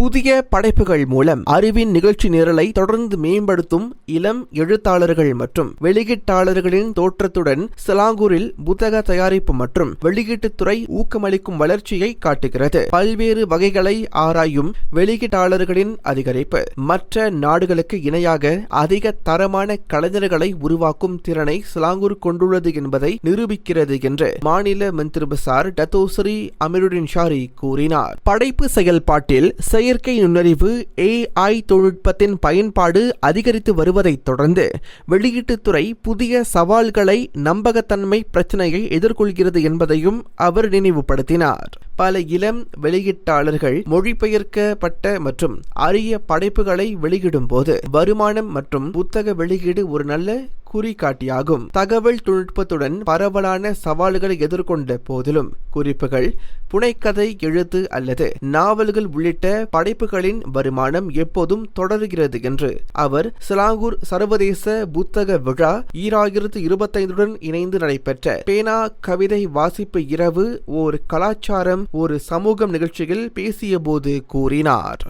புதிய படைப்புகள் மூலம் அறிவின் நிகழ்ச்சி நிரலை தொடர்ந்து மேம்படுத்தும் இளம் எழுத்தாளர்கள் மற்றும் வெளியீட்டாளர்களின் தோற்றத்துடன் சிலாங்கூரில் புத்தக தயாரிப்பு மற்றும் வெளியீட்டுத்துறை ஊக்கமளிக்கும் வளர்ச்சியை காட்டுகிறது. பல்வேறு வகைகளை ஆராயும் வெளியீட்டாளர்களின் அதிகரிப்பு மற்ற நாடுகளுக்கு இணையாக அதிக தரமான கலைஞர்களை உருவாக்கும் திறனை சிலாங்கூர் கொண்டுள்ளது என்பதை நிரூபிக்கிறது என்று மாநில மந்திரிபசார் டத்தோஸ்ரீ அமீருடின் ஷாரி கூறினார். படைப்பு செயல்பாட்டில் செயற்கை நுண்ணறிவு AI தொழில்நுட்பத்தின் பயன்பாடு அதிகரித்து வருவதைத் தொடர்ந்து வெளியீட்டுத்துறை புதிய சவால்களை நம்பகத்தன்மை பிரச்சினையை எதிர்கொள்கிறது என்பதையும் அவர் நினைவுபடுத்தினார். பல இளம் வெளியீட்டாளர்கள் மொழிபெயர்க்கப்பட்ட மற்றும் அரிய படைப்புகளை வெளியிடும் போது வருமானம் மற்றும் புத்தக வெளியீடு ஒரு நல்ல குறிகாட்டியாகும். தகவல் தொழில்நுட்பத்துடன் பரவலான சவால்களை எதிர்கொண்ட போதிலும் குறிப்புகள், புனைக்கதை எழுத்து அல்லது நாவல்கள் உள்ளிட்ட படைப்புகளின் வருமானம் எப்போதும் தொடர்கிறது என்று அவர் சிலாங்கூர் சர்வதேச புத்தக விழா 2025 இணைந்து நடைபெற்ற பேனா கவிதை வாசிப்பு இரவு ஒரு கலாச்சாரம் ஒரு சமூகம் நிகழ்ச்சியில் பேசிய போது கூறினார்.